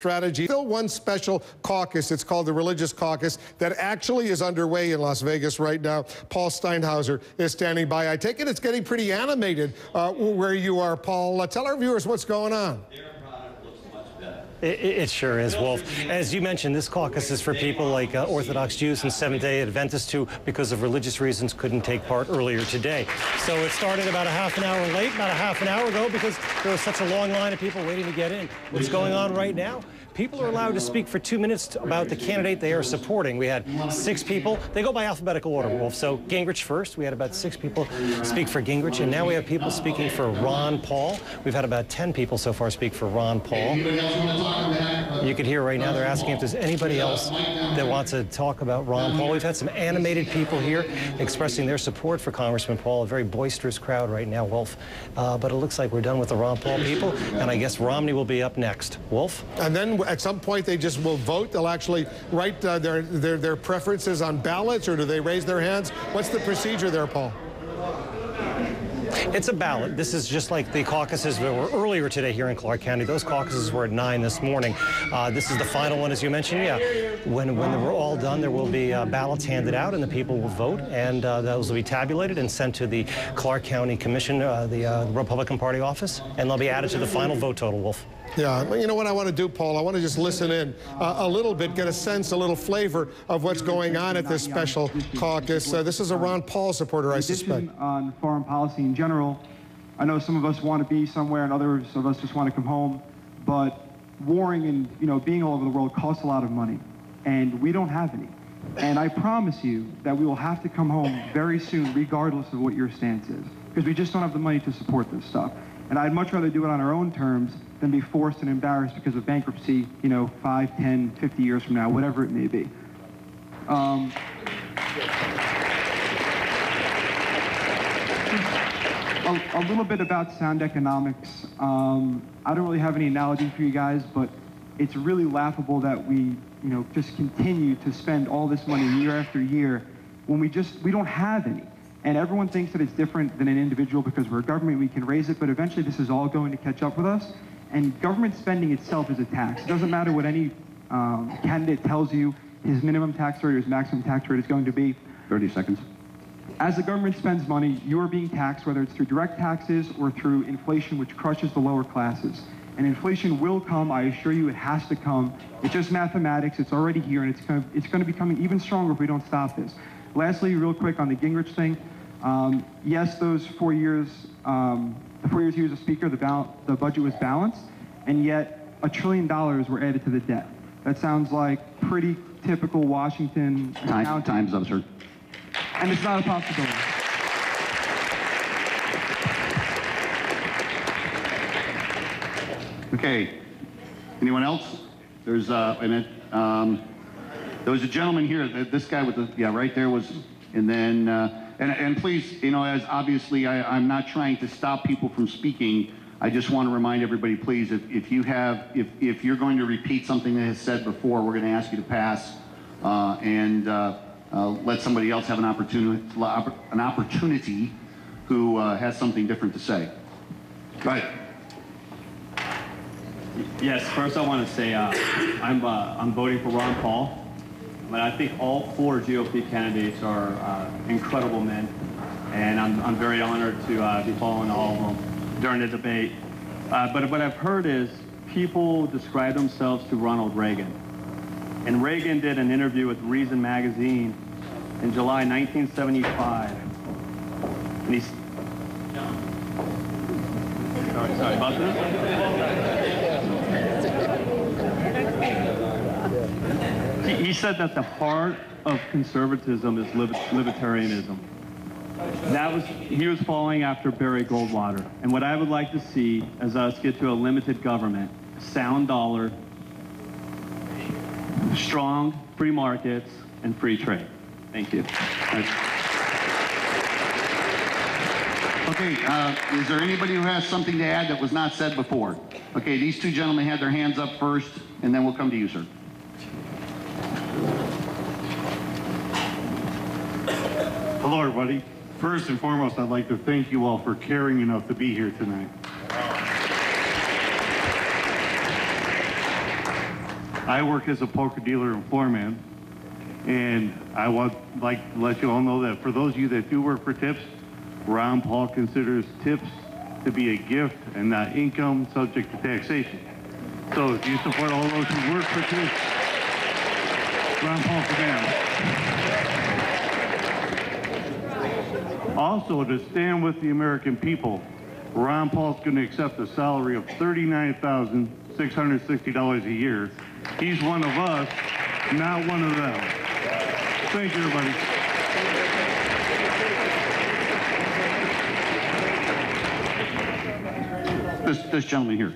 strategy. Still one special caucus, it's called the Religious Caucus, that actually is underway in Las Vegas right now. Paul Steinhauser is standing by. I take it it's getting pretty animated where you are, Paul. Tell our viewers what's going on. It sure is, Wolf. As you mentioned, this caucus is for people like Orthodox Jews and Seventh-day Adventists who, because of religious reasons, couldn't take part earlier today. So it started about a half an hour late, about a half an hour ago, because there was such a long line of people waiting to get in. What's going on right now? People are allowed to speak for 2 minutes about the candidate they are supporting. We had 6 people. They go by alphabetical order, Wolf. So Gingrich first. We had about 6 people speak for Gingrich, and now we have people speaking for Ron Paul. We've had about 10 people so far speak for Ron Paul. You can hear right now they're asking if there's anybody else that wants to talk about Ron Paul. We've had some animated people here expressing their support for Congressman Paul, a very boisterous crowd right now, Wolf. But it looks like we're done with the Ron Paul people, and I guess Romney will be up next. Wolf? And then at some point they just will vote. They'll actually write their preferences on ballots, or do they raise their hands? What's the procedure there, Paul? It's a ballot. This is just like the caucuses that were earlier today here in Clark County. Those caucuses were at 9 this morning. This is the final one, as you mentioned. Yeah, when we're all done, there will be ballots handed out, and the people will vote, and those will be tabulated and sent to the Clark County Commission, the Republican Party office, and they'll be added to the final vote total, Wolf. Yeah, you know what I want to do, Paul? I want to just listen in a little bit, get a sense, a little flavor of what's going on at this special caucus. This is a Ron Paul supporter, I suspect. On foreign policy in general, I know some of us want to be somewhere and others of us just want to come home, but warring and being all over the world costs a lot of money, and we don't have any. And I promise you that we will have to come home very soon, regardless of what your stance is, because we just don't have the money to support this stuff. And I'd much rather do it on our own terms than be forced and embarrassed because of bankruptcy, 5, 10, 50 years from now, whatever it may be. A little bit about sound economics. I don't really have any analogy for you guys, but it's really laughable that we, just continue to spend all this money year after year when we don't have any. And everyone thinks that it's different than an individual because we're a government, we can raise it, but eventually this is all going to catch up with us. And government spending itself is a tax. It doesn't matter what any candidate tells you his minimum tax rate or his maximum tax rate is going to be. 30 seconds. As the government spends money, you are being taxed, whether it's through direct taxes or through inflation, which crushes the lower classes. And inflation will come, I assure you, it has to come. It's just mathematics, it's already here, and it's going to be coming even stronger if we don't stop this. Lastly, real quick on the Gingrich thing, yes, those 4 years, the 4 years he was a speaker, the budget was balanced, and yet $1 trillion were added to the debt. That sounds like pretty typical Washington accounting. Time's up, sir. And it's not a possibility. Okay. Anyone else? There's there was a gentleman here. This guy with the right there was, and then and please, as obviously I'm not trying to stop people from speaking. I just want to remind everybody, please, if you're going to repeat something that has said before, we're going to ask you to pass and let somebody else have an opportunity who has something different to say. Go ahead. Yes, first I want to say I'm voting for Ron Paul, but I think all 4 GOP candidates are incredible men, and I'm very honored to be following all of them during the debate. But what I've heard is people describe themselves to Ronald Reagan, and Reagan did an interview with Reason magazine in July 1975, and he's sorry about this. He said that the heart of conservatism is libertarianism. He was following after Barry Goldwater. And what I would like to see is us get to a limited government, sound dollar, strong free markets, and free trade. Thank you. Okay, is there anybody who has something to add that was not said before? Okay, these 2 gentlemen had their hands up first, and then we'll come to you, sir. Hello, everybody. First and foremost, I'd like to thank you all for caring enough to be here tonight. I work as a poker dealer and floor man, and I would like to let you all know that for those of you that do work for tips, Ron Paul considers tips to be a gift and not income subject to taxation. So if you support all those who work for tips, Ron Paul for them. Also, to stand with the American people, Ron Paul's going to accept a salary of $39,660 a year. He's one of us, not one of them. Thank you, everybody. This gentleman here.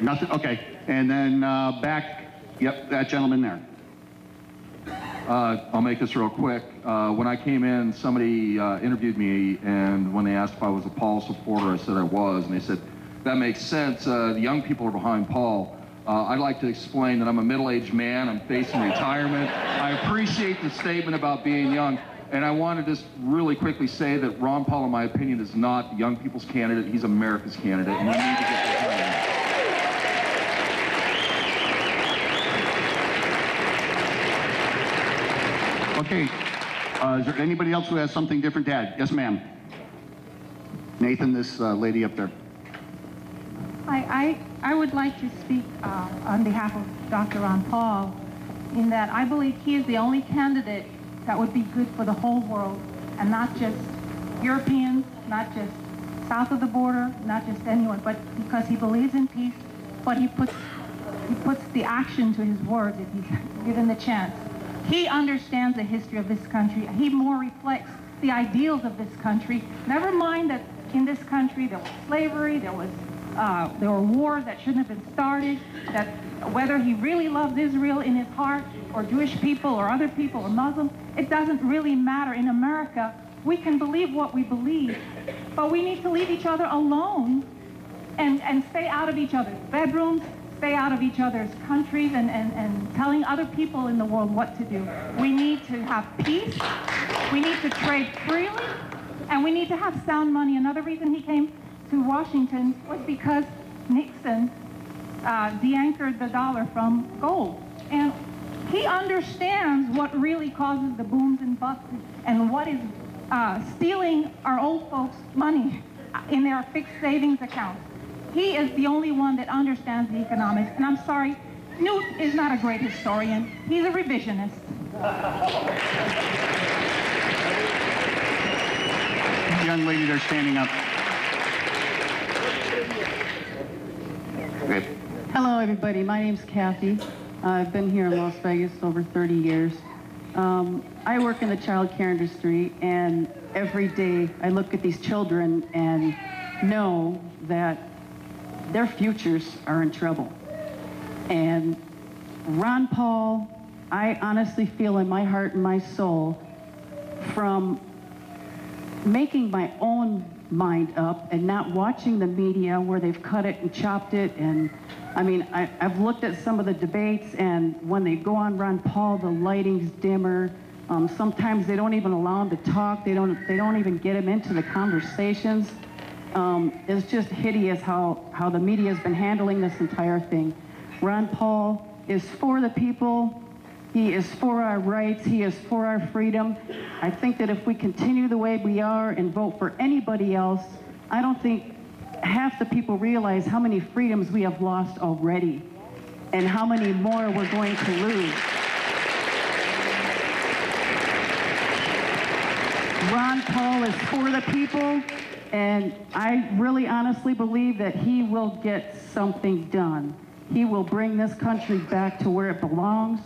Nothing? Okay. And then back, yep, that gentleman there. I'll make this real quick. When I came in, somebody interviewed me, and when they asked if I was a Paul supporter, I said I was, and they said, that makes sense. The young people are behind Paul. I'd like to explain that I'm a middle-aged man. I'm facing retirement. I appreciate the statement about being young, and I want to just really quickly say that Ron Paul, in my opinion, is not young people's candidate. He's America's candidate, and we need to get behind him. Okay, is there anybody else who has something different to add? Yes, ma'am. Nathan, this lady up there. I would like to speak on behalf of Dr. Ron Paul, in that I believe he is the only candidate that would be good for the whole world, and not just Europeans, not just south of the border, not just anyone, but because he believes in peace, but he puts the action to his words if he's given the chance. He understands the history of this country. He more reflects the ideals of this country. Never mind that in this country there was slavery, there were wars that shouldn't have been started, that whether he really loves Israel in his heart, or Jewish people, or other people, or Muslims, it doesn't really matter. In America, we can believe what we believe, but we need to leave each other alone and stay out of each other's bedrooms, stay out of each other's countries, and telling other people in the world what to do. We need to have peace, we need to trade freely, and we need to have sound money. Another reason he came to Washington was because Nixon de-anchored the dollar from gold. And he understands what really causes the booms and busts and what is stealing our old folks' money in their fixed savings accounts. He is the only one that understands the economics. And I'm sorry, Newt is not a great historian. He's a revisionist. Young lady there standing up. Okay. Hello, everybody. My name's Kathy. I've been here in Las Vegas over 30 years. I work in the child care industry, and every day I look at these children and know that their futures are in trouble. And Ron Paul, I honestly feel in my heart and my soul, from making my own mind up and not watching the media where they've cut it and chopped it. And I mean, I've looked at some of the debates, and when they go on Ron Paul, the lighting's dimmer. Sometimes they don't even allow him to talk. They don't even get him into the conversations. It's just hideous how the media has been handling this entire thing. Ron Paul is for the people. He is for our rights. He is for our freedom. I think that if we continue the way we are and vote for anybody else, I don't think half the people realize how many freedoms we have lost already and how many more we're going to lose. Ron Paul is for the people, and I really honestly believe that he will get something done. He will bring this country back to where it belongs,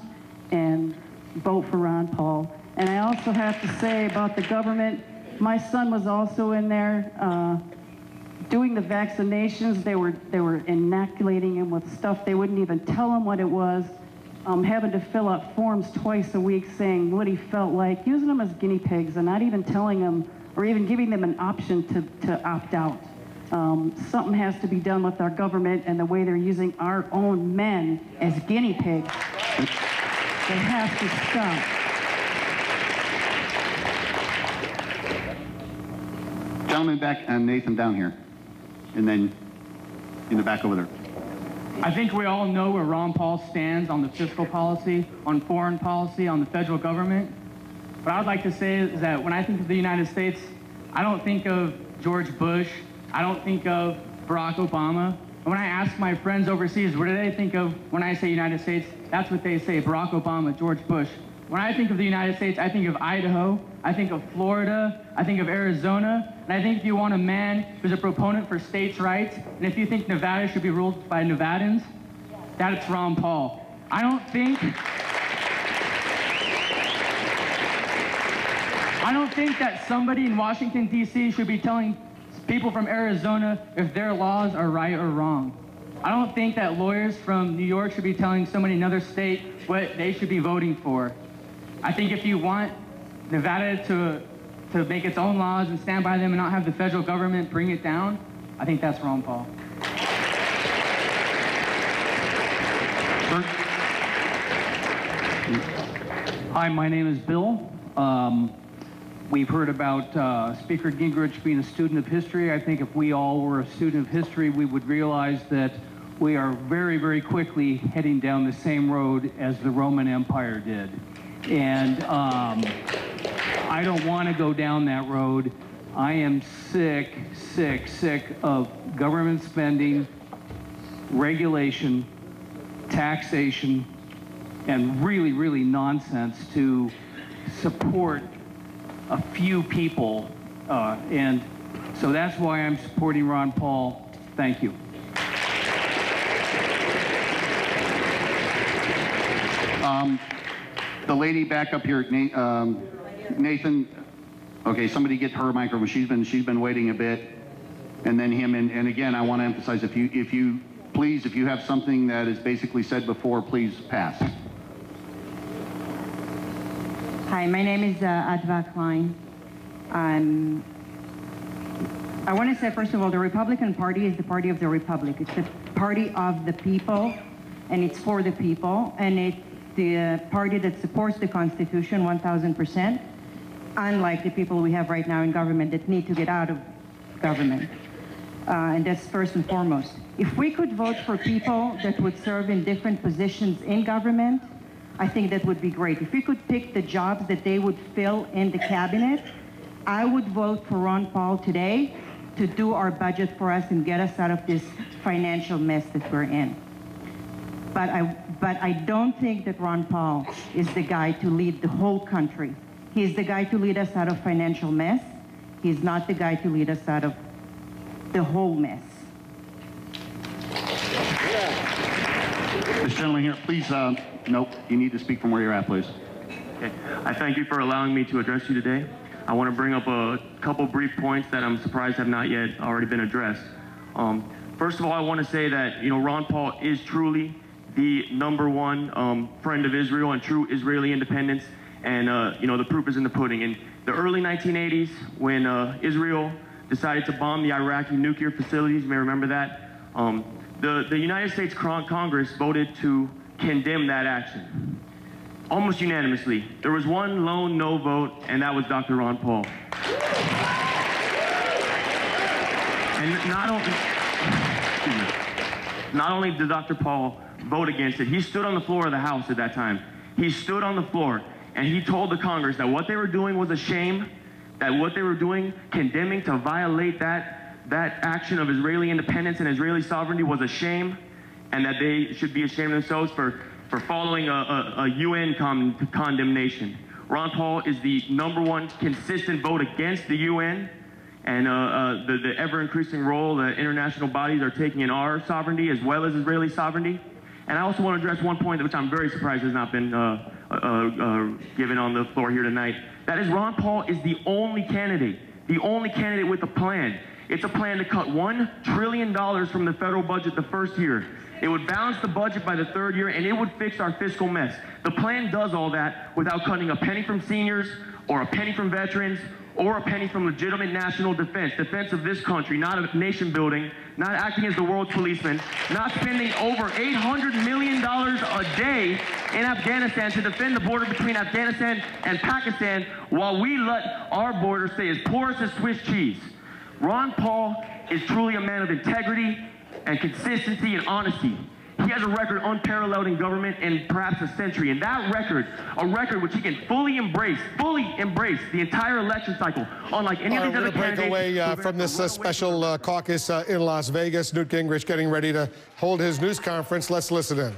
and vote for Ron Paul. And I also have to say about the government, my son was also in there doing the vaccinations. They were inoculating him with stuff. They wouldn't even tell him what it was. Having to fill out forms twice a week saying what he felt like, using them as guinea pigs and not even telling him or even giving them an option to opt out. Something has to be done with our government and the way they're using our own men as guinea pigs. It has to stop. Gentleman back, and Nathan down here. And then in the back over there. I think we all know where Ron Paul stands on the fiscal policy, on foreign policy, on the federal government. What I would like to say is that when I think of the United States, I don't think of George Bush, I don't think of Barack Obama. And when I ask my friends overseas, what do they think of when I say United States? That's what they say, Barack Obama, George Bush. When I think of the United States, I think of Idaho, I think of Florida, I think of Arizona, and I think if you want a man who's a proponent for states' rights, and if you think Nevada should be ruled by Nevadans, that's Ron Paul. I don't think that somebody in Washington, D.C. should be telling people from Arizona if their laws are right or wrong. I don't think that lawyers from New York should be telling somebody in another state what they should be voting for. I think if you want Nevada to make its own laws and stand by them and not have the federal government bring it down, I think that's Ron Paul. Hi, my name is Bill. We've heard about Speaker Gingrich being a student of history. I think if we all were a student of history, we would realize that we are very, very quickly heading down the same road as the Roman Empire did. And I don't want to go down that road. I am sick of government spending, regulation, taxation, and really, really nonsense to support a few people. And so that's why I'm supporting Ron Paul. Thank you. The lady back up here, Nathan. Okay, somebody get her microphone. She's been waiting a bit, and then him. And again, I want to emphasize, if you have something that is basically said before, please pass. Hi, my name is Adva Klein. I want to say, first of all, the Republican Party is the party of the Republic. It's the party of the people, and it's for the people, and it's the party that supports the Constitution 1,000%, unlike the people we have right now in government that need to get out of government. And that's first and foremost. If we could vote for people that would serve in different positions in government, I think that would be great. If we could pick the jobs that they would fill in the cabinet, I would vote for Ron Paul today to do our budget for us and get us out of this financial mess that we're in. But I don't think that Ron Paul is the guy to lead the whole country. He's the guy to lead us out of financial mess. He's not the guy to lead us out of the whole mess. This gentleman here, please, nope, you need to speak from where you're at, please. Okay. I thank you for allowing me to address you today. I want to bring up a couple brief points that I'm surprised have not yet already been addressed. First of all, I want to say that, Ron Paul is truly the #1 friend of Israel and true Israeli independence. And, the proof is in the pudding. In the early 1980s, when Israel decided to bomb the Iraqi nuclear facilities, you may remember that, the United States Congress voted to condemn that action, almost unanimously. There was one lone no vote, and that was Dr. Ron Paul. And not only did Dr. Paul vote against it, he stood on the floor of the House at that time. He stood on the floor, and he told the Congress that what they were doing was a shame, that what they were doing, condemning to violate that action of Israeli independence and Israeli sovereignty was a shame, and that they should be ashamed of themselves for following a UN condemnation. Ron Paul is the #1 consistent vote against the UN and the ever-increasing role that international bodies are taking in our sovereignty as well as Israeli sovereignty. And I also want to address one point which I'm very surprised has not been given on the floor here tonight. That is, Ron Paul is the only candidate with a plan. It's a plan to cut $1 trillion from the federal budget the first year. It would balance the budget by the third year, and it would fix our fiscal mess. The plan does all that without cutting a penny from seniors, or a penny from veterans, or a penny from legitimate national defense of this country, not of nation building, not acting as the world's policeman, not spending over $800 million a day in Afghanistan to defend the border between Afghanistan and Pakistan, while we let our border stay as porous as Swiss cheese. Ron Paul is truly a man of integrity and consistency and honesty. He has a record unparalleled in government and perhaps a century. And that record, a record which he can fully embrace the entire election cycle, unlike any of these other candidates. We're going to break away from this special caucus in Las Vegas. Newt Gingrich getting ready to hold his news conference. Let's listen in.